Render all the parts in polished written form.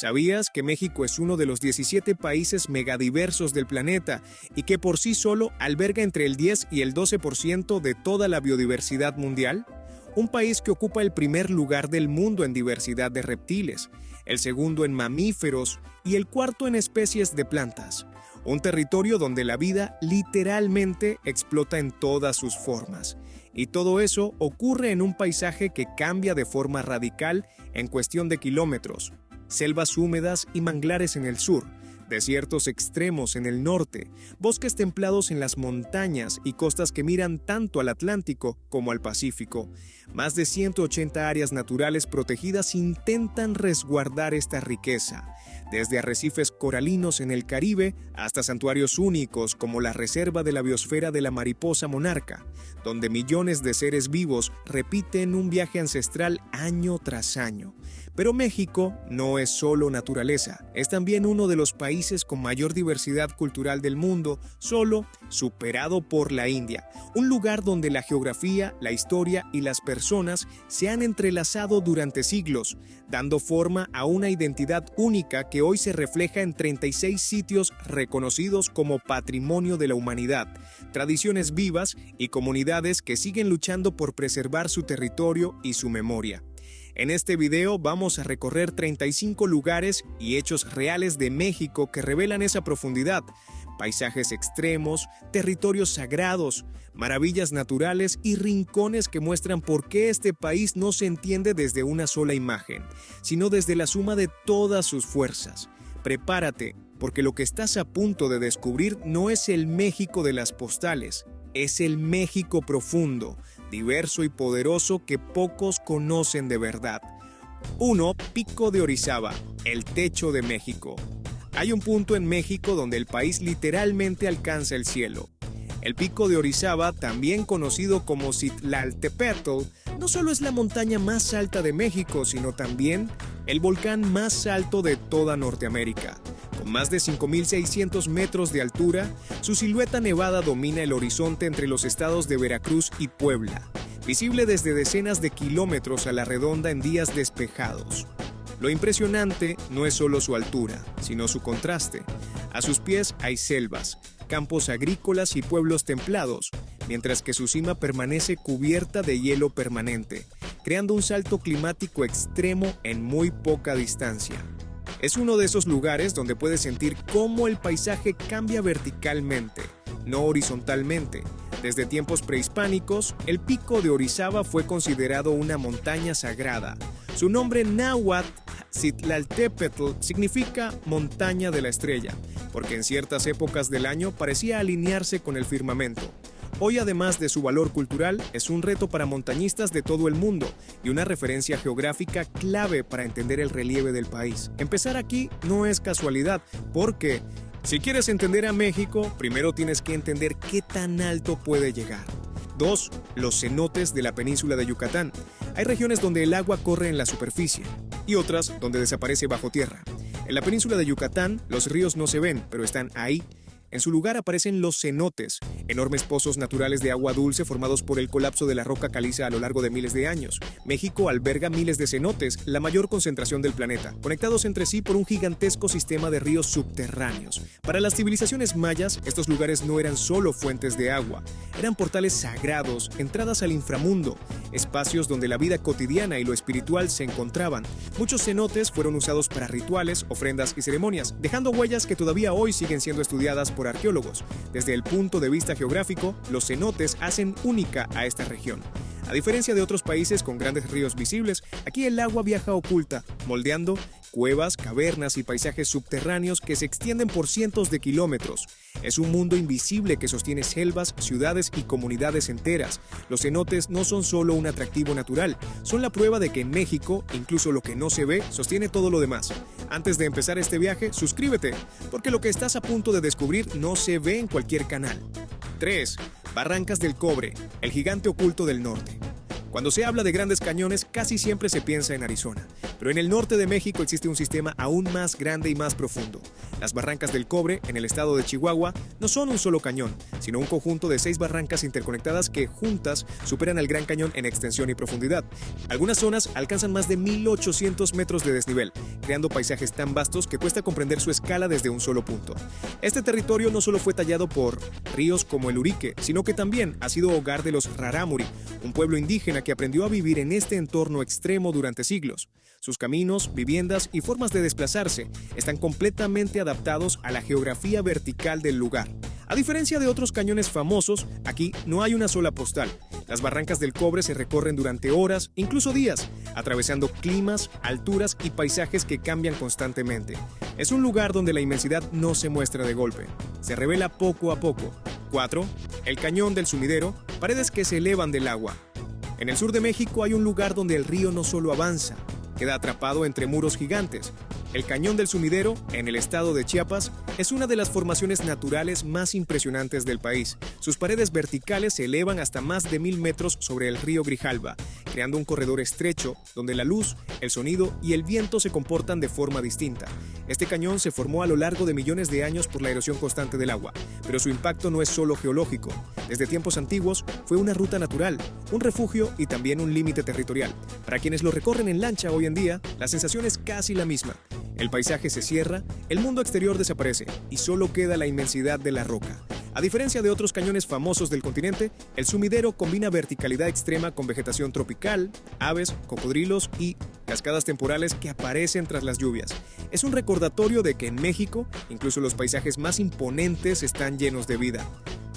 ¿Sabías que México es uno de los 17 países megadiversos del planeta y que por sí solo alberga entre el 10 y el 12% de toda la biodiversidad mundial? Un país que ocupa el primer lugar del mundo en diversidad de reptiles, el segundo en mamíferos y el cuarto en especies de plantas. Un territorio donde la vida literalmente explota en todas sus formas. Y todo eso ocurre en un paisaje que cambia de forma radical en cuestión de kilómetros. Selvas húmedas y manglares en el sur, desiertos extremos en el norte, bosques templados en las montañas y costas que miran tanto al Atlántico como al Pacífico. Más de 180 áreas naturales protegidas intentan resguardar esta riqueza, desde arrecifes coralinos en el Caribe hasta santuarios únicos como la Reserva de la Biosfera de la Mariposa Monarca, donde millones de seres vivos repiten un viaje ancestral año tras año. Pero México no es solo naturaleza, es también uno de los países con mayor diversidad cultural del mundo, solo superado por la India, un lugar donde la geografía, la historia y las personas se han entrelazado durante siglos, dando forma a una identidad única que hoy se refleja en 36 sitios reconocidos como Patrimonio de la Humanidad, tradiciones vivas y comunidades que siguen luchando por preservar su territorio y su memoria. En este video vamos a recorrer 35 lugares y hechos reales de México que revelan esa profundidad, paisajes extremos, territorios sagrados, maravillas naturales y rincones que muestran por qué este país no se entiende desde una sola imagen, sino desde la suma de todas sus fuerzas. Prepárate, porque lo que estás a punto de descubrir no es el México de las postales, es el México profundo, diverso y poderoso que pocos conocen de verdad. 1. Pico de Orizaba, el techo de México. Hay un punto en México donde el país literalmente alcanza el cielo. El Pico de Orizaba, también conocido como Citlaltépetl, no solo es la montaña más alta de México, sino también el volcán más alto de toda Norteamérica. Con más de 5.600 metros de altura, su silueta nevada domina el horizonte entre los estados de Veracruz y Puebla, visible desde decenas de kilómetros a la redonda en días despejados. Lo impresionante no es solo su altura, sino su contraste. A sus pies hay selvas, campos agrícolas y pueblos templados, mientras que su cima permanece cubierta de hielo permanente, creando un salto climático extremo en muy poca distancia. Es uno de esos lugares donde puedes sentir cómo el paisaje cambia verticalmente, no horizontalmente. Desde tiempos prehispánicos, el Pico de Orizaba fue considerado una montaña sagrada. Su nombre náhuatl, Citlaltépetl, significa montaña de la estrella, porque en ciertas épocas del año parecía alinearse con el firmamento. Hoy, además de su valor cultural, es un reto para montañistas de todo el mundo y una referencia geográfica clave para entender el relieve del país. Empezar aquí no es casualidad, porque si quieres entender a México, primero tienes que entender qué tan alto puede llegar. 2. Los cenotes de la península de Yucatán. Hay regiones donde el agua corre en la superficie y otras donde desaparece bajo tierra. En la península de Yucatán, los ríos no se ven, pero están ahí. En su lugar aparecen los cenotes, enormes pozos naturales de agua dulce formados por el colapso de la roca caliza a lo largo de miles de años. México alberga miles de cenotes, la mayor concentración del planeta, conectados entre sí por un gigantesco sistema de ríos subterráneos. Para las civilizaciones mayas, estos lugares no eran solo fuentes de agua, eran portales sagrados, entradas al inframundo, espacios donde la vida cotidiana y lo espiritual se encontraban. Muchos cenotes fueron usados para rituales, ofrendas y ceremonias, dejando huellas que todavía hoy siguen siendo estudiadas por arqueólogos. Desde el punto de vista geográfico, los cenotes hacen única a esta región. A diferencia de otros países con grandes ríos visibles, aquí el agua viaja oculta, moldeando cuevas, cavernas y paisajes subterráneos que se extienden por cientos de kilómetros. Es un mundo invisible que sostiene selvas, ciudades y comunidades enteras. Los cenotes no son solo un atractivo natural, son la prueba de que en México, incluso lo que no se ve, sostiene todo lo demás. Antes de empezar este viaje, suscríbete, porque lo que estás a punto de descubrir no se ve en cualquier canal. 3. Barrancas del Cobre, el gigante oculto del norte. Cuando se habla de grandes cañones, casi siempre se piensa en Arizona. Pero en el norte de México existe un sistema aún más grande y más profundo. Las Barrancas del Cobre, en el estado de Chihuahua, no son un solo cañón, sino un conjunto de 6 barrancas interconectadas que juntas superan al Gran Cañón en extensión y profundidad. Algunas zonas alcanzan más de 1,800 metros de desnivel, creando paisajes tan vastos que cuesta comprender su escala desde un solo punto. Este territorio no solo fue tallado por ríos como el Urique, sino que también ha sido hogar de los Rarámuri, un pueblo indígena que aprendió a vivir en este entorno extremo durante siglos. Sus caminos, viviendas y formas de desplazarse están completamente adaptados a la geografía vertical del lugar. A diferencia de otros cañones famosos, aquí no hay una sola postal. Las Barrancas del Cobre se recorren durante horas, incluso días, atravesando climas, alturas y paisajes que cambian constantemente. Es un lugar donde la inmensidad no se muestra de golpe, se revela poco a poco. 4. El Cañón del Sumidero, paredes que se elevan del agua. En el sur de México hay un lugar donde el río no solo avanza, queda atrapado entre muros gigantes. El Cañón del Sumidero, en el estado de Chiapas, es una de las formaciones naturales más impresionantes del país. Sus paredes verticales se elevan hasta más de 1,000 metros sobre el río Grijalva, creando un corredor estrecho donde la luz, el sonido y el viento se comportan de forma distinta. Este cañón se formó a lo largo de millones de años por la erosión constante del agua, pero su impacto no es solo geológico. Desde tiempos antiguos fue una ruta natural, un refugio y también un límite territorial. Para quienes lo recorren en lancha hoy en día, la sensación es casi la misma. El paisaje se cierra, el mundo exterior desaparece y solo queda la inmensidad de la roca. A diferencia de otros cañones famosos del continente, el Sumidero combina verticalidad extrema con vegetación tropical, aves, cocodrilos y cascadas temporales que aparecen tras las lluvias. Es un recordatorio de que en México, incluso los paisajes más imponentes están llenos de vida.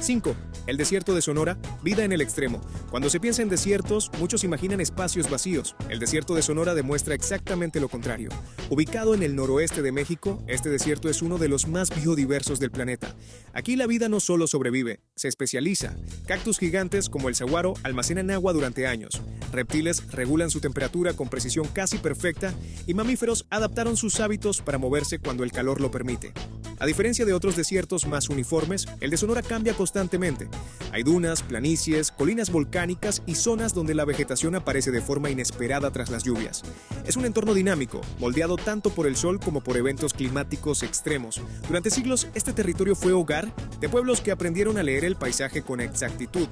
5. El desierto de Sonora, vida en el extremo. Cuando se piensa en desiertos, muchos imaginan espacios vacíos. El desierto de Sonora demuestra exactamente lo contrario. Ubicado en el noroeste de México, este desierto es uno de los más biodiversos del planeta. Aquí la vida no solo sobrevive, se especializa. Cactus gigantes como el saguaro almacenan agua durante años. Reptiles regulan su temperatura con precisión casi perfecta y mamíferos adaptaron sus hábitos para moverse cuando el calor lo permite. A diferencia de otros desiertos más uniformes, el de Sonora cambia constantemente. Hay dunas, planicies, colinas volcánicas y zonas donde la vegetación aparece de forma inesperada tras las lluvias. Es un entorno dinámico, moldeado tanto por el sol como por eventos climáticos extremos. Durante siglos, este territorio fue hogar de pueblos que aprendieron a leer el paisaje con exactitud,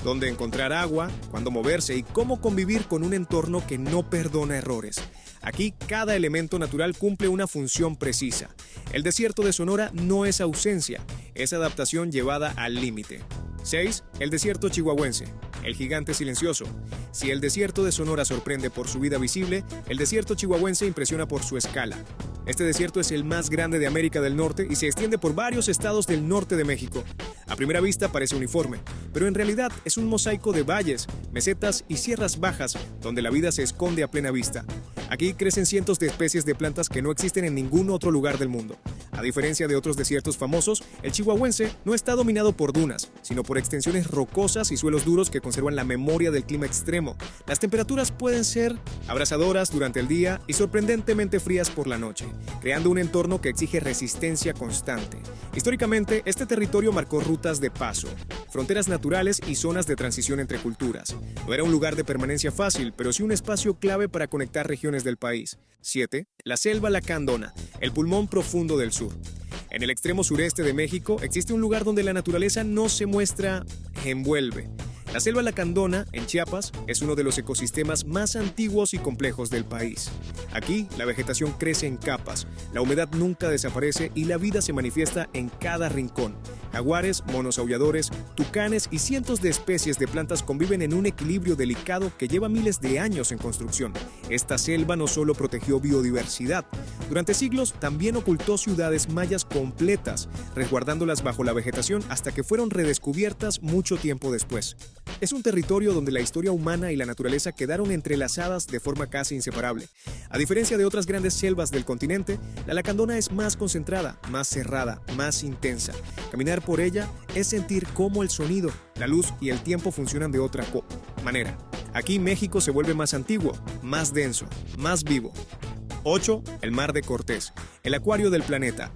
dónde encontrar agua, cuándo moverse y cómo convivir con un entorno que no perdona errores. Aquí, cada elemento natural cumple una función precisa. El desierto de Sonora no es ausencia, es adaptación llevada al límite. 6. El desierto chihuahuense, el gigante silencioso. Si el desierto de Sonora sorprende por su vida visible, el desierto chihuahuense impresiona por su escala. Este desierto es el más grande de América del Norte y se extiende por varios estados del norte de México. A primera vista parece uniforme, pero en realidad es un mosaico de valles, mesetas y sierras bajas donde la vida se esconde a plena vista. Aquí crecen cientos de especies de plantas que no existen en ningún otro lugar del mundo. A diferencia de otros desiertos famosos, el chihuahuense no está dominado por dunas, sino por extensiones rocosas y suelos duros que conservan la memoria del clima extremo. Las temperaturas pueden ser abrasadoras durante el día y sorprendentemente frías por la noche, creando un entorno que exige resistencia constante. Históricamente, este territorio marcó rutas de paso, fronteras naturales y zonas de transición entre culturas. No era un lugar de permanencia fácil, pero sí un espacio clave para conectar regiones del país. 7. La selva lacandona, el pulmón profundo del sur. En el extremo sureste de México existe un lugar donde la naturaleza no se muestra, envuelve. La selva lacandona, en Chiapas, es uno de los ecosistemas más antiguos y complejos del país. Aquí, la vegetación crece en capas, la humedad nunca desaparece y la vida se manifiesta en cada rincón. Jaguares, monos aulladores, tucanes y cientos de especies de plantas conviven en un equilibrio delicado que lleva miles de años en construcción. Esta selva no solo protegió biodiversidad, durante siglos también ocultó ciudades mayas completas, resguardándolas bajo la vegetación hasta que fueron redescubiertas mucho tiempo después. Es un territorio donde la historia humana y la naturaleza quedaron entrelazadas de forma casi inseparable. A diferencia de otras grandes selvas del continente, la lacandona es más concentrada, más cerrada, más intensa. Caminar por ella es sentir cómo el sonido, la luz y el tiempo funcionan de otra manera. Aquí México se vuelve más antiguo, más denso, más vivo. 8. El mar de Cortés, el acuario del planeta.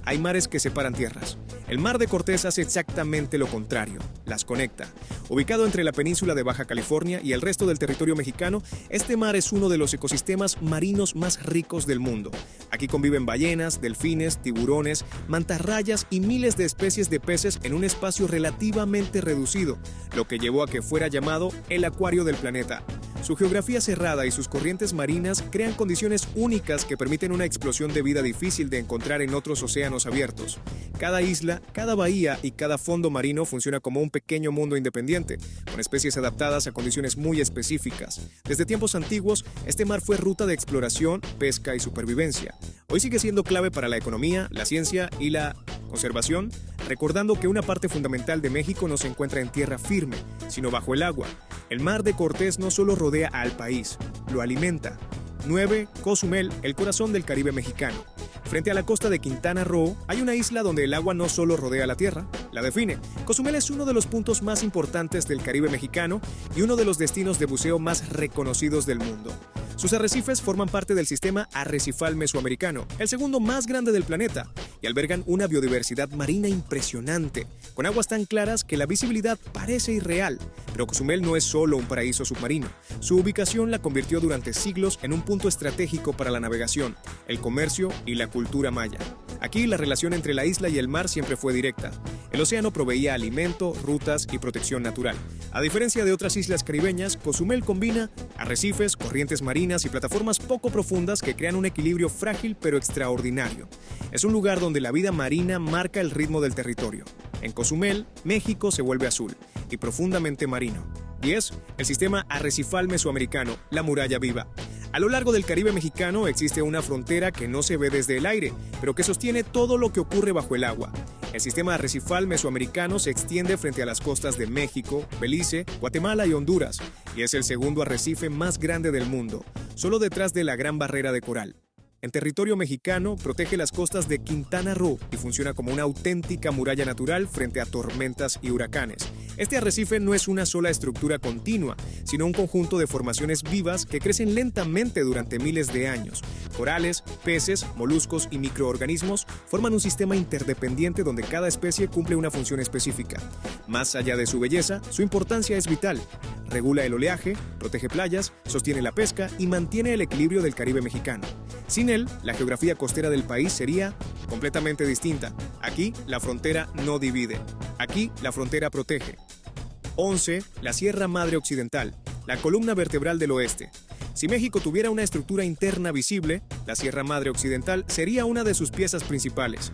Hay mares que separan tierras. El Mar de Cortés hace exactamente lo contrario, las conecta. Ubicado entre la península de Baja California y el resto del territorio mexicano, este mar es uno de los ecosistemas marinos más ricos del mundo. Aquí conviven ballenas, delfines, tiburones, mantarrayas y miles de especies de peces en un espacio relativamente reducido, lo que llevó a que fuera llamado el acuario del planeta. Su geografía cerrada y sus corrientes marinas crean condiciones únicas que permiten una explosión de vida difícil de encontrar en otros océanos abiertos. Cada isla, cada bahía y cada fondo marino funciona como un pequeño mundo independiente, con especies adaptadas a condiciones muy específicas. Desde tiempos antiguos, este mar fue ruta de exploración, pesca y supervivencia. Hoy sigue siendo clave para la economía, la ciencia y la conservación, recordando que una parte fundamental de México no se encuentra en tierra firme, sino bajo el agua. El Mar de Cortés no solo rodea al país, lo alimenta. 9. Cozumel, el corazón del Caribe mexicano. Frente a la costa de Quintana Roo, hay una isla donde el agua no solo rodea la tierra, la define. Cozumel es uno de los puntos más importantes del Caribe mexicano y uno de los destinos de buceo más reconocidos del mundo. Sus arrecifes forman parte del sistema arrecifal mesoamericano, el segundo más grande del planeta, y albergan una biodiversidad marina impresionante, con aguas tan claras que la visibilidad parece irreal. Pero Cozumel no es solo un paraíso submarino. Su ubicación la convirtió durante siglos en un punto estratégico para la navegación, el comercio y la cultura maya. Aquí la relación entre la isla y el mar siempre fue directa. El océano proveía alimento, rutas y protección natural. A diferencia de otras islas caribeñas, Cozumel combina arrecifes, corrientes marinas y plataformas poco profundas que crean un equilibrio frágil pero extraordinario. Es un lugar donde la vida marina marca el ritmo del territorio. En Cozumel, México se vuelve azul y profundamente marino. 10. El sistema arrecifal mesoamericano, la muralla viva. A lo largo del Caribe mexicano existe una frontera que no se ve desde el aire, pero que sostiene todo lo que ocurre bajo el agua. El sistema arrecifal mesoamericano se extiende frente a las costas de México, Belice, Guatemala y Honduras, y es el segundo arrecife más grande del mundo, solo detrás de la Gran Barrera de Coral. En territorio mexicano, protege las costas de Quintana Roo y funciona como una auténtica muralla natural frente a tormentas y huracanes. Este arrecife no es una sola estructura continua, sino un conjunto de formaciones vivas que crecen lentamente durante miles de años. Corales, peces, moluscos y microorganismos forman un sistema interdependiente donde cada especie cumple una función específica. Más allá de su belleza, su importancia es vital. Regula el oleaje, protege playas, sostiene la pesca y mantiene el equilibrio del Caribe mexicano. Sin él, la geografía costera del país sería completamente distinta. Aquí, la frontera no divide. Aquí, la frontera protege. 11. La Sierra Madre Occidental, la columna vertebral del oeste. Si México tuviera una estructura interna visible, la Sierra Madre Occidental sería una de sus piezas principales.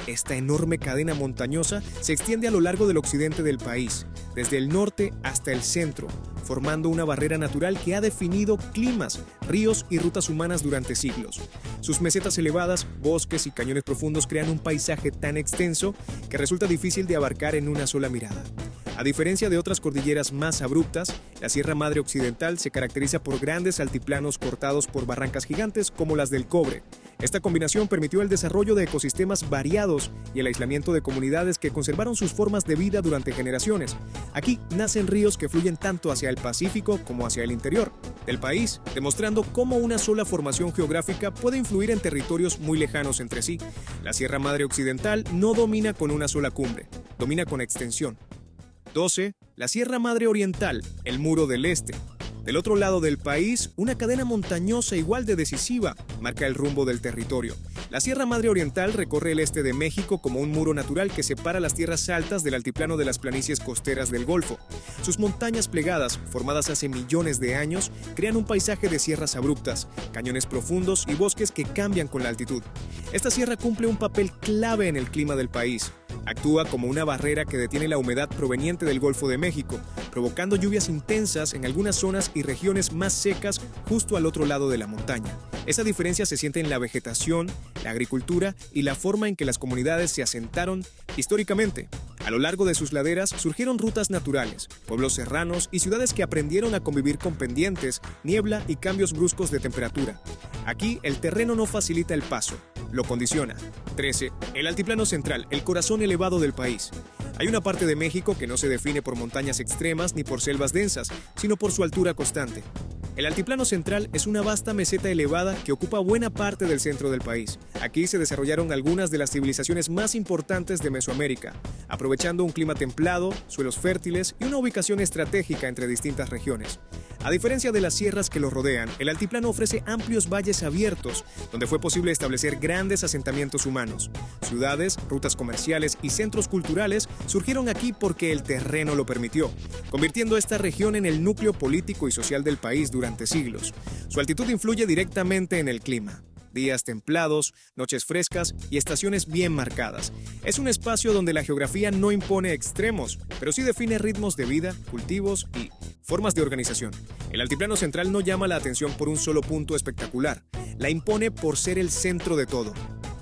Esta enorme cadena montañosa se extiende a lo largo del occidente del país, desde el norte hasta el centro, formando una barrera natural que ha definido climas, ríos y rutas humanas durante siglos. Sus mesetas elevadas, bosques y cañones profundos crean un paisaje tan extenso que resulta difícil de abarcar en una sola mirada. A diferencia de otras cordilleras más abruptas, la Sierra Madre Occidental se caracteriza por grandes altiplanos cortados por barrancas gigantes como las del Cobre. Esta combinación permitió el desarrollo de ecosistemas variados y el aislamiento de comunidades que conservaron sus formas de vida durante generaciones. Aquí nacen ríos que fluyen tanto hacia el Pacífico como hacia el interior del país, demostrando cómo una sola formación geográfica puede influir en territorios muy lejanos entre sí. La Sierra Madre Occidental no domina con una sola cumbre, domina con extensión. 12. La Sierra Madre Oriental, el Muro del Este. Del otro lado del país, una cadena montañosa igual de decisiva marca el rumbo del territorio. La Sierra Madre Oriental recorre el este de México como un muro natural que separa las tierras altas del altiplano de las planicies costeras del Golfo. Sus montañas plegadas, formadas hace millones de años, crean un paisaje de sierras abruptas, cañones profundos y bosques que cambian con la altitud. Esta sierra cumple un papel clave en el clima del país. Actúa como una barrera que detiene la humedad proveniente del Golfo de México, provocando lluvias intensas en algunas zonas y regiones más secas justo al otro lado de la montaña. Esa diferencia se siente en la vegetación, la agricultura y la forma en que las comunidades se asentaron históricamente. A lo largo de sus laderas surgieron rutas naturales, pueblos serranos y ciudades que aprendieron a convivir con pendientes, niebla y cambios bruscos de temperatura. Aquí el terreno no facilita el paso, lo condiciona. 13. El altiplano central, el corazón elevado del país. Hay una parte de México que no se define por montañas extremas ni por selvas densas, sino por su altura constante. El altiplano central es una vasta meseta elevada que ocupa buena parte del centro del país. Aquí se desarrollaron algunas de las civilizaciones más importantes de Mesoamérica, aprovechando un clima templado, suelos fértiles y una ubicación estratégica entre distintas regiones. A diferencia de las sierras que lo rodean, el altiplano ofrece amplios valles abiertos, donde fue posible establecer grandes asentamientos humanos. Ciudades, rutas comerciales y centros culturales surgieron aquí porque el terreno lo permitió, convirtiendo esta región en el núcleo político y social del país durante siglos. Su altitud influye directamente en el clima. Días templados, noches frescas y estaciones bien marcadas. Es un espacio donde la geografía no impone extremos, pero sí define ritmos de vida, cultivos y formas de organización. El altiplano central no llama la atención por un solo punto espectacular, la impone por ser el centro de todo.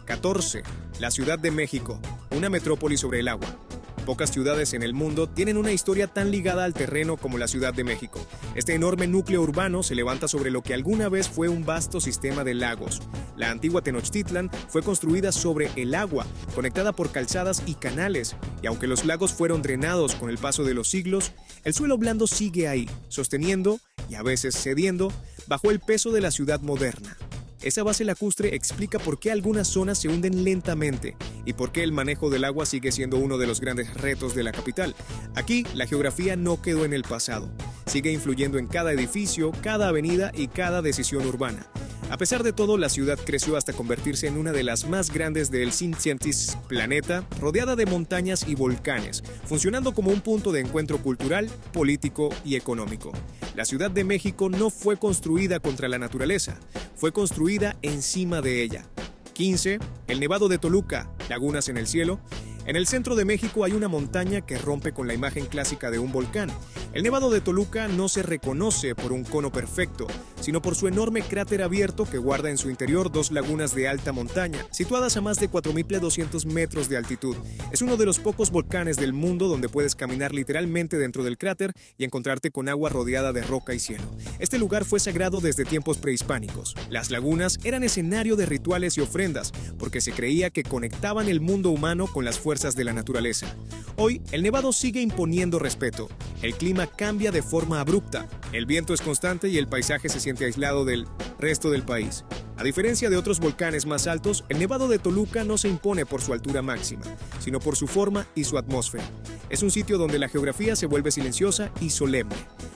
14. La Ciudad de México, una metrópoli sobre el agua. Pocas ciudades en el mundo tienen una historia tan ligada al terreno como la Ciudad de México. Este enorme núcleo urbano se levanta sobre lo que alguna vez fue un vasto sistema de lagos. La antigua Tenochtitlan fue construida sobre el agua, conectada por calzadas y canales, y aunque los lagos fueron drenados con el paso de los siglos, el suelo blando sigue ahí, sosteniendo, y a veces cediendo, bajo el peso de la ciudad moderna. Esa base lacustre explica por qué algunas zonas se hunden lentamente y por qué el manejo del agua sigue siendo uno de los grandes retos de la capital. Aquí, la geografía no quedó en el pasado. Sigue influyendo en cada edificio, cada avenida y cada decisión urbana. A pesar de todo, la ciudad creció hasta convertirse en una de las más grandes del Cincinnatus planeta, rodeada de montañas y volcanes, funcionando como un punto de encuentro cultural, político y económico. La Ciudad de México no fue construida contra la naturaleza, fue construida encima de ella. 15. El Nevado de Toluca, lagunas en el cielo. En el centro de México hay una montaña que rompe con la imagen clásica de un volcán. El Nevado de Toluca no se reconoce por un cono perfecto, sino por su enorme cráter abierto que guarda en su interior dos lagunas de alta montaña, situadas a más de 4.200 metros de altitud. Es uno de los pocos volcanes del mundo donde puedes caminar literalmente dentro del cráter y encontrarte con agua rodeada de roca y cielo. Este lugar fue sagrado desde tiempos prehispánicos. Las lagunas eran escenario de rituales y ofrendas, porque se creía que conectaban el mundo humano con las fuerzas de la naturaleza. Hoy, el nevado sigue imponiendo respeto. El clima cambia de forma abrupta. El viento es constante y el paisaje se siente aislado del resto del país. A diferencia de otros volcanes más altos, el Nevado de Toluca no se impone por su altura máxima, sino por su forma y su atmósfera. Es un sitio donde la geografía se vuelve silenciosa y solemne.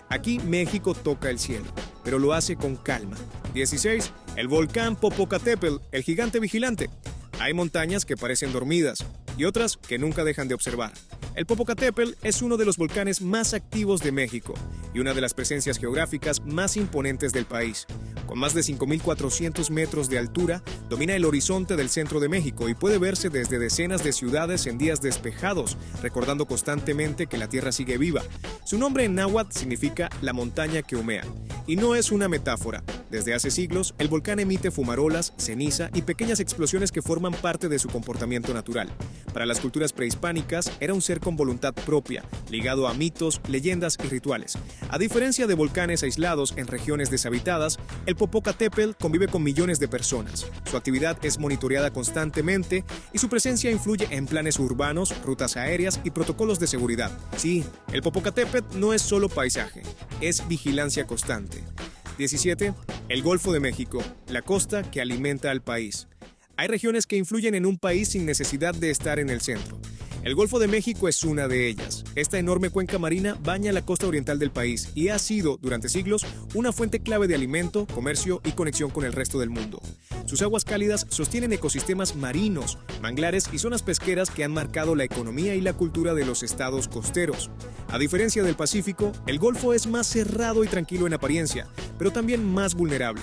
Aquí México toca el cielo, pero lo hace con calma. 16. El volcán Popocatépetl, el gigante vigilante. Hay montañas que parecen dormidas y otras que nunca dejan de observar. El Popocatépetl es uno de los volcanes más activos de México y una de las presencias geográficas más imponentes del país. Con más de 5.400 metros de altura, domina el horizonte del centro de México y puede verse desde decenas de ciudades en días despejados, recordando constantemente que la tierra sigue viva. Su nombre en náhuatl significa la montaña que humea, y no es una metáfora. Desde hace siglos, el volcán emite fumarolas, ceniza y pequeñas explosiones que forman parte de su comportamiento natural. Para las culturas prehispánicas, era un ser con voluntad propia, ligado a mitos, leyendas y rituales. A diferencia de volcanes aislados en regiones deshabitadas, el Popocatépetl convive con millones de personas. Su actividad es monitoreada constantemente y su presencia influye en planes urbanos, rutas aéreas y protocolos de seguridad. Sí, el Popocatépetl no es solo paisaje, es vigilancia constante. 17. El Golfo de México, la costa que alimenta al país. Hay regiones que influyen en un país sin necesidad de estar en el centro. El Golfo de México es una de ellas. Esta enorme cuenca marina baña la costa oriental del país y ha sido, durante siglos, una fuente clave de alimento, comercio y conexión con el resto del mundo. Sus aguas cálidas sostienen ecosistemas marinos, manglares y zonas pesqueras que han marcado la economía y la cultura de los estados costeros. A diferencia del Pacífico, el Golfo es más cerrado y tranquilo en apariencia, pero también más vulnerable.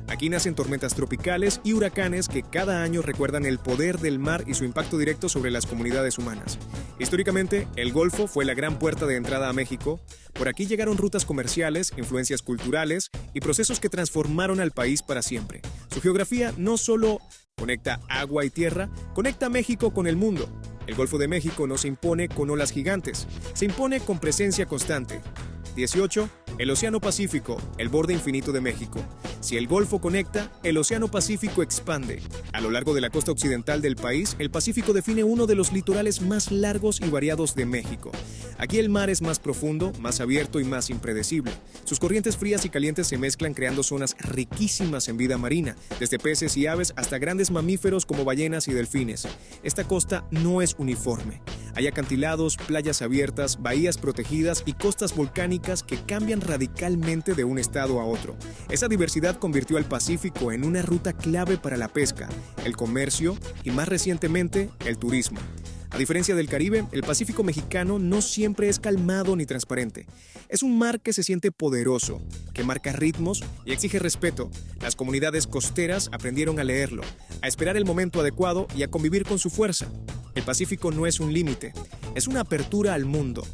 Aquí nacen tormentas tropicales y huracanes que cada año recuerdan el poder del mar y su impacto directo sobre las comunidades humanas. Históricamente, el Golfo fue la gran puerta de entrada a México. Por aquí llegaron rutas comerciales, influencias culturales y procesos que transformaron al país para siempre. Su geografía no solo conecta agua y tierra, conecta México con el mundo. El Golfo de México no se impone con olas gigantes, se impone con presencia constante. 18. El Océano Pacífico, el borde infinito de México. Si el Golfo conecta, el Océano Pacífico expande. A lo largo de la costa occidental del país, el Pacífico define uno de los litorales más largos y variados de México. Aquí el mar es más profundo, más abierto y más impredecible. Sus corrientes frías y calientes se mezclan creando zonas riquísimas en vida marina, desde peces y aves hasta grandes mamíferos como ballenas y delfines. Esta costa no es uniforme. Hay acantilados, playas abiertas, bahías protegidas y costas volcánicas que cambian radicalmente de un estado a otro. Esa diversidad convirtió al Pacífico en una ruta clave para la pesca, el comercio y, más recientemente, el turismo. A diferencia del Caribe, el Pacífico mexicano no siempre es calmado ni transparente. Es un mar que se siente poderoso, que marca ritmos y exige respeto. Las comunidades costeras aprendieron a leerlo, a esperar el momento adecuado y a convivir con su fuerza. El Pacífico no es un límite, es una apertura al mundo.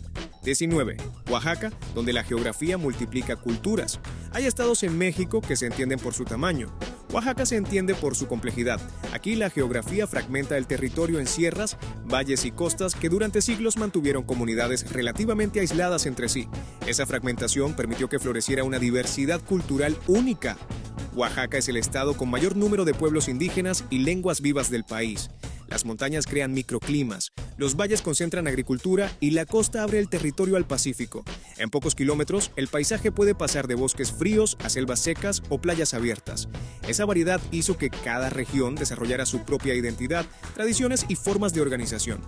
19. Oaxaca, donde la geografía multiplica culturas. Hay estados en México que se entienden por su tamaño. Oaxaca se entiende por su complejidad. Aquí la geografía fragmenta el territorio en sierras, valles y costas que durante siglos mantuvieron comunidades relativamente aisladas entre sí. Esa fragmentación permitió que floreciera una diversidad cultural única. Oaxaca es el estado con mayor número de pueblos indígenas y lenguas vivas del país. Las montañas crean microclimas, los valles concentran agricultura y la costa abre el territorio al Pacífico. En pocos kilómetros, el paisaje puede pasar de bosques fríos a selvas secas o playas abiertas. Esa variedad hizo que cada región desarrollara su propia identidad, tradiciones y formas de organización.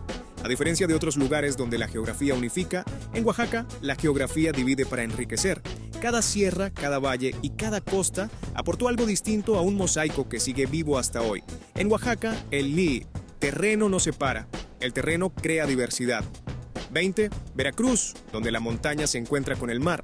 A diferencia de otros lugares donde la geografía unifica, en Oaxaca la geografía divide para enriquecer. Cada sierra, cada valle y cada costa aportó algo distinto a un mosaico que sigue vivo hasta hoy. En Oaxaca, el terreno no separa, el terreno crea diversidad. 20. Veracruz, donde la montaña se encuentra con el mar.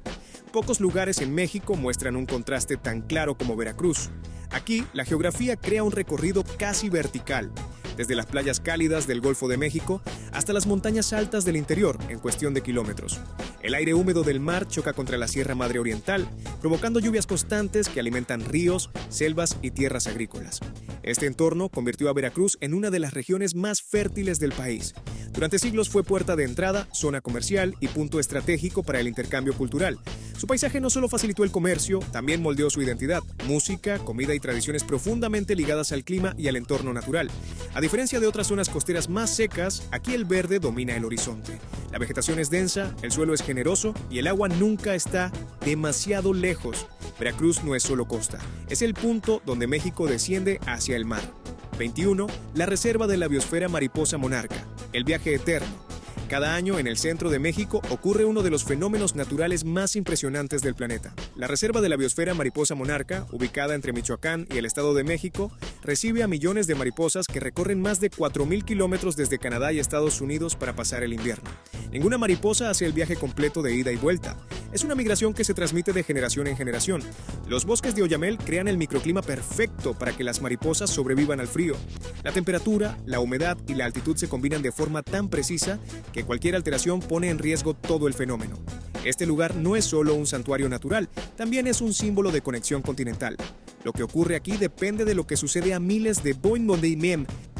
Pocos lugares en México muestran un contraste tan claro como Veracruz. Aquí, la geografía crea un recorrido casi vertical, desde las playas cálidas del Golfo de México hasta las montañas altas del interior en cuestión de kilómetros. El aire húmedo del mar choca contra la Sierra Madre Oriental, provocando lluvias constantes que alimentan ríos, selvas y tierras agrícolas. Este entorno convirtió a Veracruz en una de las regiones más fértiles del país. Durante siglos fue puerta de entrada, zona comercial y punto estratégico para el intercambio cultural. Su paisaje no solo facilitó el comercio, también moldeó su identidad, música, comida y tradiciones profundamente ligadas al clima y al entorno natural. A diferencia de otras zonas costeras más secas, aquí el verde domina el horizonte. La vegetación es densa, el suelo es generoso y el agua nunca está demasiado lejos. Veracruz no es solo costa, es el punto donde México desciende hacia el mar. 21. La Reserva de la Biosfera Mariposa Monarca, el viaje eterno. Cada año en el centro de México ocurre uno de los fenómenos naturales más impresionantes del planeta. La Reserva de la Biosfera Mariposa Monarca, ubicada entre Michoacán y el Estado de México, recibe a millones de mariposas que recorren más de 4,000 kilómetros desde Canadá y Estados Unidos para pasar el invierno. Ninguna mariposa hace el viaje completo de ida y vuelta. Es una migración que se transmite de generación en generación. Los bosques de Oyamel crean el microclima perfecto para que las mariposas sobrevivan al frío. La temperatura, la humedad y la altitud se combinan de forma tan precisa que cualquier alteración pone en riesgo todo el fenómeno. Este lugar no es solo un santuario natural, también es un símbolo de conexión continental. Lo que ocurre aquí depende de lo que sucede a miles de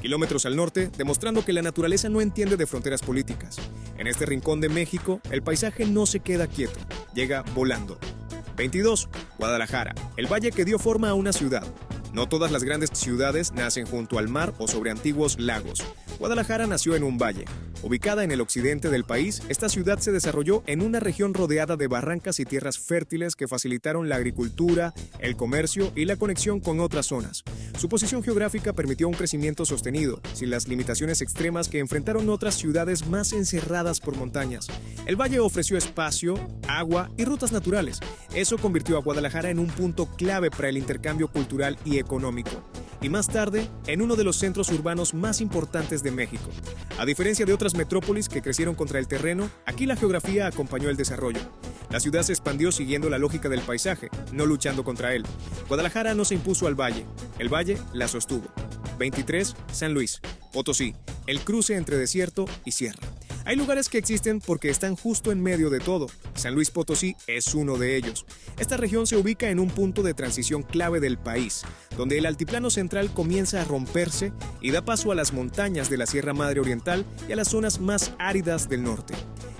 kilómetros al norte, demostrando que la naturaleza no entiende de fronteras políticas. En este rincón de México, el paisaje no se queda quieto, llega volando. 22. Guadalajara, el valle que dio forma a una ciudad. No todas las grandes ciudades nacen junto al mar o sobre antiguos lagos. Guadalajara nació en un valle. Ubicada en el occidente del país, esta ciudad se desarrolló en una región rodeada de barrancas y tierras fértiles que facilitaron la agricultura, el comercio y la conexión con otras zonas. Su posición geográfica permitió un crecimiento sostenido, sin las limitaciones extremas que enfrentaron otras ciudades más encerradas por montañas. El valle ofreció espacio, agua y rutas naturales. Eso convirtió a Guadalajara en un punto clave para el intercambio cultural y económico, y más tarde en uno de los centros urbanos más importantes de México. A diferencia de otras metrópolis que crecieron contra el terreno, aquí la geografía acompañó el desarrollo. La ciudad se expandió siguiendo la lógica del paisaje, no luchando contra él. Guadalajara no se impuso al valle, el valle la sostuvo. 23. San Luis Potosí, el cruce entre desierto y sierra. Hay lugares que existen porque están justo en medio de todo. San Luis Potosí es uno de ellos. Esta región se ubica en un punto de transición clave del país, donde el altiplano central comienza a romperse y da paso a las montañas de la Sierra Madre Oriental y a las zonas más áridas del norte.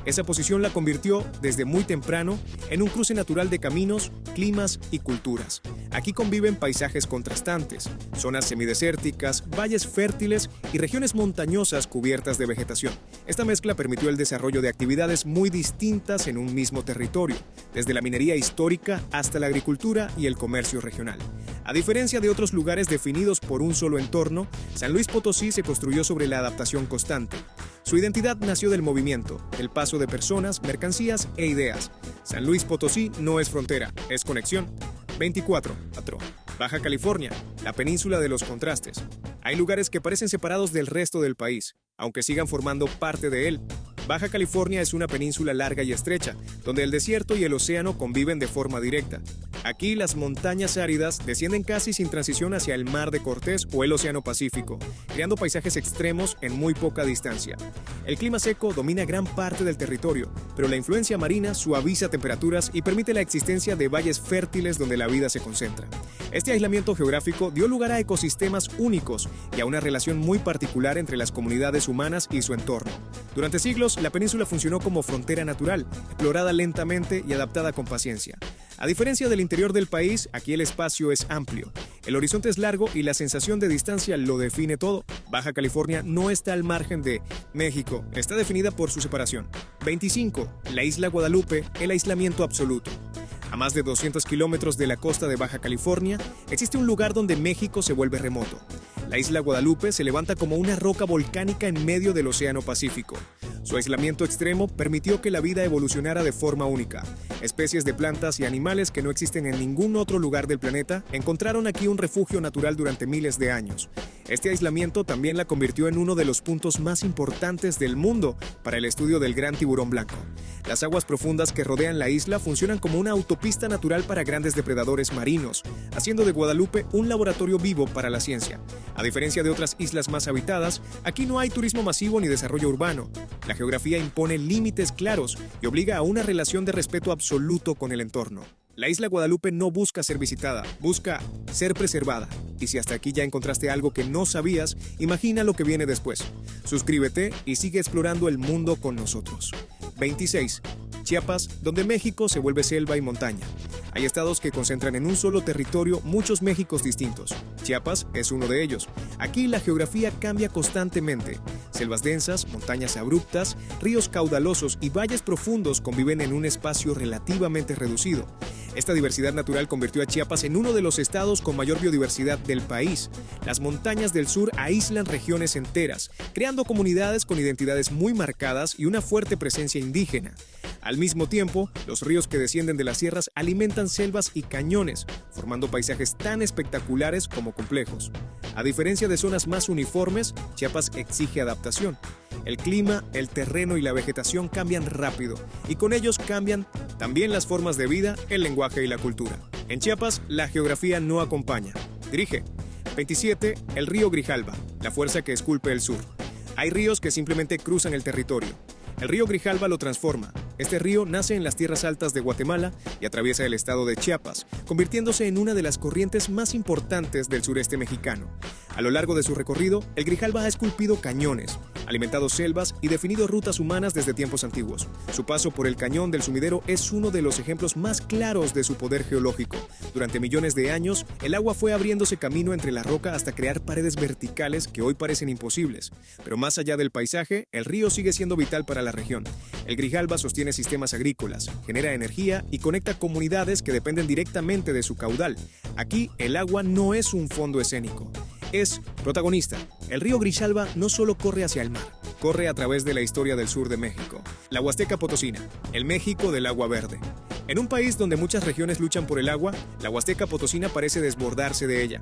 Esa posición la convirtió desde muy temprano en un cruce natural de caminos, climas y culturas. Aquí conviven paisajes contrastantes, zonas semidesérticas, valles fértiles y regiones montañosas cubiertas de vegetación. Esta mezcla permitió el desarrollo de actividades muy distintas en un mismo territorio, desde la minería histórica hasta la agricultura y el comercio regional. A diferencia de otros lugares definidos por un solo entorno, San Luis Potosí se construyó sobre la adaptación constante. Su identidad nació del movimiento, el paso de personas, mercancías e ideas. San Luis Potosí no es frontera, es conexión. 24. Baja California, la península de los contrastes. Hay lugares que parecen separados del resto del país, aunque sigan formando parte de él. Baja California es una península larga y estrecha, donde el desierto y el océano conviven de forma directa. Aquí las montañas áridas descienden casi sin transición hacia el Mar de Cortés o el Océano Pacífico, creando paisajes extremos en muy poca distancia. El clima seco domina gran parte del territorio, pero la influencia marina suaviza temperaturas y permite la existencia de valles fértiles donde la vida se concentra. Este aislamiento geográfico dio lugar a ecosistemas únicos y a una relación muy particular entre las comunidades humanas y su entorno. Durante siglos, la península funcionó como frontera natural, explorada lentamente y adaptada con paciencia. A diferencia del interior del país, aquí el espacio es amplio, el horizonte es largo y la sensación de distancia lo define todo. Baja California no está al margen de México, está definida por su separación. 25. La isla Guadalupe, el aislamiento absoluto. A más de 200 kilómetros de la costa de Baja California, existe un lugar donde México se vuelve remoto. La isla Guadalupe se levanta como una roca volcánica en medio del Océano Pacífico. Su aislamiento extremo permitió que la vida evolucionara de forma única. Especies de plantas y animales que no existen en ningún otro lugar del planeta encontraron aquí un refugio natural durante miles de años. Este aislamiento también la convirtió en uno de los puntos más importantes del mundo para el estudio del gran tiburón blanco. Las aguas profundas que rodean la isla funcionan como una autopista natural para grandes depredadores marinos, haciendo de Guadalupe un laboratorio vivo para la ciencia. A diferencia de otras islas más habitadas, aquí no hay turismo masivo ni desarrollo urbano. La geografía impone límites claros y obliga a una relación de respeto absoluto con el entorno. La isla Guadalupe no busca ser visitada, busca ser preservada. Y si hasta aquí ya encontraste algo que no sabías, imagina lo que viene después. Suscríbete y sigue explorando el mundo con nosotros. 26. Chiapas, donde México se vuelve selva y montaña. Hay estados que concentran en un solo territorio muchos Méxicos distintos. Chiapas es uno de ellos. Aquí la geografía cambia constantemente. Selvas densas, montañas abruptas, ríos caudalosos y valles profundos conviven en un espacio relativamente reducido. Esta diversidad natural convirtió a Chiapas en uno de los estados con mayor biodiversidad del país. Las montañas del sur aíslan regiones enteras, creando comunidades con identidades muy marcadas y una fuerte presencia indígena. Al mismo tiempo, los ríos que descienden de las sierras alimentan selvas y cañones, formando paisajes tan espectaculares como complejos. A diferencia de zonas más uniformes, Chiapas exige adaptación. El clima, el terreno y la vegetación cambian rápido, y con ellos cambian también las formas de vida, el lenguaje y la cultura. En Chiapas, la geografía no acompaña. Dirige. 27. El río Grijalva, la fuerza que esculpe el sur. Hay ríos que simplemente cruzan el territorio. El río Grijalva lo transforma. Este río nace en las tierras altas de Guatemala y atraviesa el estado de Chiapas, convirtiéndose en una de las corrientes más importantes del sureste mexicano. A lo largo de su recorrido, el Grijalva ha esculpido cañones, alimentado selvas y definido rutas humanas desde tiempos antiguos. Su paso por el Cañón del Sumidero es uno de los ejemplos más claros de su poder geológico. Durante millones de años, el agua fue abriéndose camino entre la roca hasta crear paredes verticales que hoy parecen imposibles. Pero más allá del paisaje, el río sigue siendo vital para la región. El Grijalva sostiene sistemas agrícolas, genera energía y conecta comunidades que dependen directamente de su caudal. Aquí, el agua no es un fondo escénico. Es protagonista. El río Grijalva no solo corre hacia el mar, corre a través de la historia del sur de México. La Huasteca Potosina, el México del agua verde. En un país donde muchas regiones luchan por el agua, la Huasteca Potosina parece desbordarse de ella.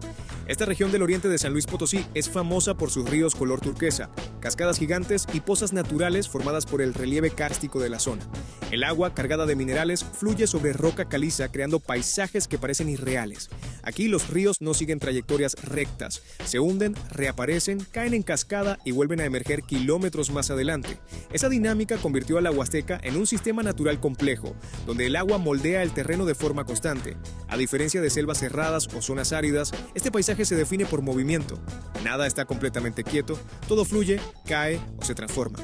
Esta región del oriente de San Luis Potosí es famosa por sus ríos color turquesa, cascadas gigantes y pozas naturales formadas por el relieve kárstico de la zona. El agua, cargada de minerales, fluye sobre roca caliza creando paisajes que parecen irreales. Aquí los ríos no siguen trayectorias rectas, se hunden, reaparecen, caen en cascada y vuelven a emerger kilómetros más adelante. Esa dinámica convirtió a la Huasteca en un sistema natural complejo, donde el agua moldea el terreno de forma constante. A diferencia de selvas cerradas o zonas áridas, este paisaje se define por movimiento. Nada está completamente quieto, todo fluye, cae o se transforma.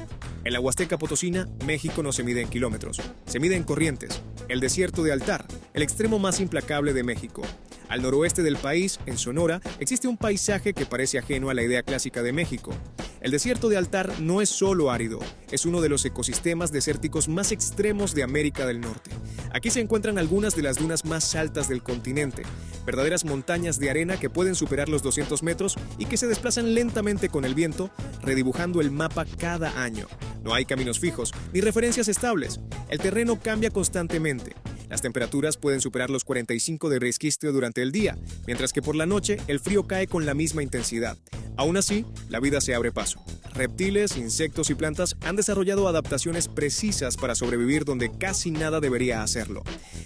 En la Huasteca Potosina, México no se mide en kilómetros, se mide en corrientes. El desierto de Altar, el extremo más implacable de México. Al noroeste del país, en Sonora, existe un paisaje que parece ajeno a la idea clásica de México. El desierto de Altar no es solo árido, es uno de los ecosistemas desérticos más extremos de América del Norte. Aquí se encuentran algunas de las dunas más altas del continente, verdaderas montañas de arena que pueden superar los 200 metros y que se desplazan lentamente con el viento, redibujando el mapa cada año. No hay caminos fijos, ni referencias estables. El terreno cambia constantemente. Las temperaturas pueden superar los 45 de resquicio durante el día, mientras que por la noche el frío cae con la misma intensidad. Aún así, la vida se abre paso. Reptiles, insectos y plantas han desarrollado adaptaciones precisas para sobrevivir donde casi nada debería hacerlo.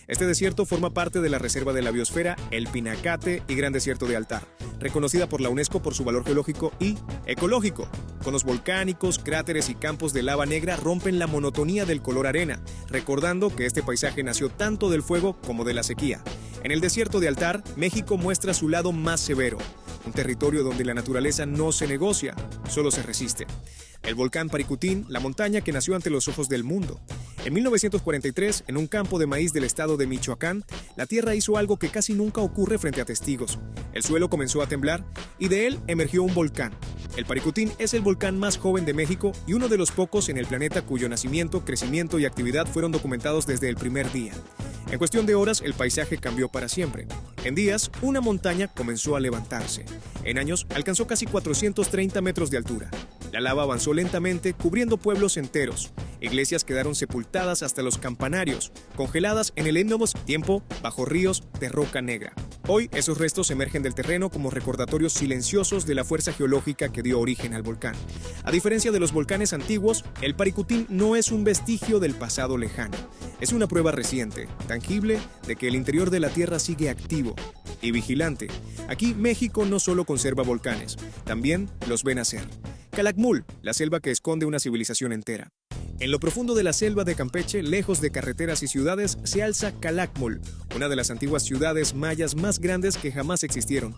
Este desierto forma parte de la Reserva de la Biosfera El Pinacate y Gran Desierto de Altar, reconocida por la UNESCO por su valor geológico y ecológico. Conos volcánicos, cráteres y campos de lava negra rompen la monotonía del color arena, recordando que este paisaje nació tanto del fuego como de la sequía. En el desierto de Altar, México muestra su lado más severo, un territorio donde la naturaleza no se negocia, solo se resiste. El volcán Paricutín, la montaña que nació ante los ojos del mundo. En 1943, en un campo de maíz del estado de Michoacán, la tierra hizo algo que casi nunca ocurre frente a testigos. El suelo comenzó a temblar y de él emergió un volcán. El Paricutín es el volcán más joven de México y uno de los pocos en el planeta cuyo nacimiento, crecimiento y actividad fueron documentados desde el primer día. En cuestión de horas, el paisaje cambió para siempre. En días, una montaña comenzó a levantarse. En años, alcanzó casi 430 metros de altura. La lava avanzó lentamente, cubriendo pueblos enteros. Iglesias quedaron sepultadas hasta los campanarios, congeladas en el enorme tiempo bajo ríos de roca negra. Hoy, esos restos emergen del terreno como recordatorios silenciosos de la fuerza geológica que dio origen al volcán. A diferencia de los volcanes antiguos, el Paricutín no es un vestigio del pasado lejano. Es una prueba reciente, tangible, de que el interior de la Tierra sigue activo y vigilante. Aquí, México no solo conserva volcanes, también los ve nacer. Calakmul, la selva que esconde una civilización entera. En lo profundo de la selva de Campeche, lejos de carreteras y ciudades, se alza Calakmul, una de las antiguas ciudades mayas más grandes que jamás existieron.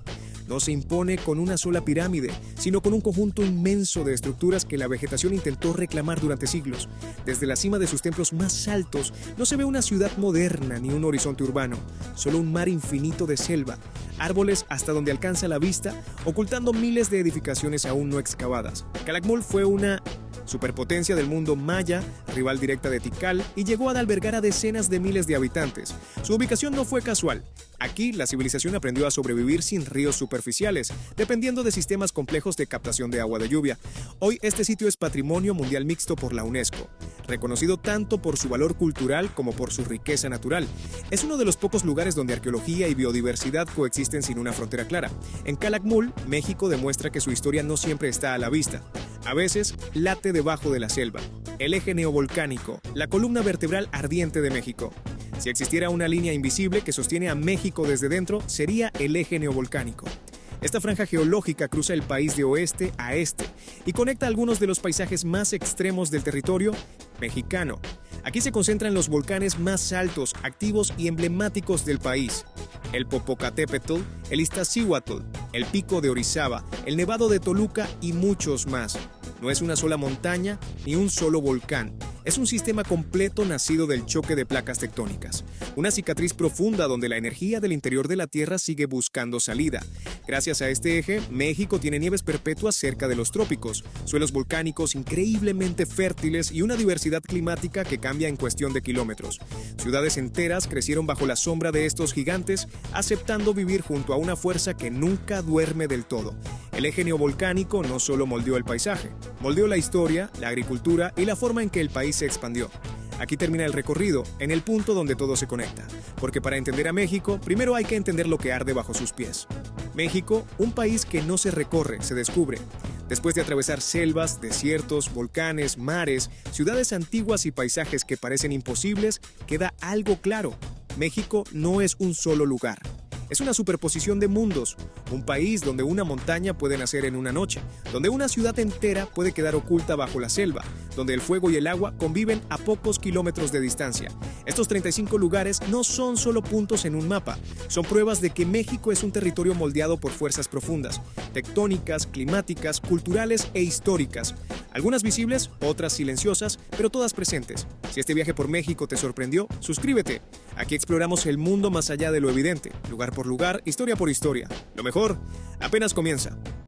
No se impone con una sola pirámide, sino con un conjunto inmenso de estructuras que la vegetación intentó reclamar durante siglos. Desde la cima de sus templos más altos, no se ve una ciudad moderna ni un horizonte urbano, solo un mar infinito de selva, árboles hasta donde alcanza la vista, ocultando miles de edificaciones aún no excavadas. Calakmul fue una superpotencia del mundo maya, rival directa de Tikal, y llegó a albergar a decenas de miles de habitantes. Su ubicación no fue casual. Aquí, la civilización aprendió a sobrevivir sin ríos superficiales, dependiendo de sistemas complejos de captación de agua de lluvia. Hoy, este sitio es Patrimonio Mundial Mixto por la UNESCO, reconocido tanto por su valor cultural como por su riqueza natural. Es uno de los pocos lugares donde arqueología y biodiversidad coexisten sin una frontera clara. En Calakmul, México demuestra que su historia no siempre está a la vista. A veces, late debajo de la selva. El eje neovolcánico, la columna vertebral ardiente de México. Si existiera una línea invisible que sostiene a México desde dentro, sería el eje neovolcánico. Esta franja geológica cruza el país de oeste a este y conecta algunos de los paisajes más extremos del territorio mexicano. Aquí se concentran los volcanes más altos, activos y emblemáticos del país. El Popocatépetl, el Iztaccíhuatl, el Pico de Orizaba, el Nevado de Toluca y muchos más. No es una sola montaña ni un solo volcán. Es un sistema completo nacido del choque de placas tectónicas. Una cicatriz profunda donde la energía del interior de la Tierra sigue buscando salida. Gracias a este eje, México tiene nieves perpetuas cerca de los trópicos, suelos volcánicos increíblemente fértiles y una diversidad climática que cambia en cuestión de kilómetros. Ciudades enteras crecieron bajo la sombra de estos gigantes, aceptando vivir junto a una fuerza que nunca duerme del todo. El eje neovolcánico no solo moldeó el paisaje, moldeó la historia, la agricultura y la forma en que el país se expandió. Aquí termina el recorrido, en el punto donde todo se conecta, porque para entender a México, primero hay que entender lo que arde bajo sus pies. México, un país que no se recorre, se descubre. Después de atravesar selvas, desiertos, volcanes, mares, ciudades antiguas y paisajes que parecen imposibles, queda algo claro. México no es un solo lugar. Es una superposición de mundos, un país donde una montaña puede nacer en una noche, donde una ciudad entera puede quedar oculta bajo la selva, donde el fuego y el agua conviven a pocos kilómetros de distancia. Estos 35 lugares no son solo puntos en un mapa, son pruebas de que México es un territorio moldeado por fuerzas profundas, tectónicas, climáticas, culturales e históricas. Algunas visibles, otras silenciosas, pero todas presentes. Si este viaje por México te sorprendió, suscríbete. Aquí exploramos el mundo más allá de lo evidente, lugar por lugar, historia por historia. Lo mejor, apenas comienza.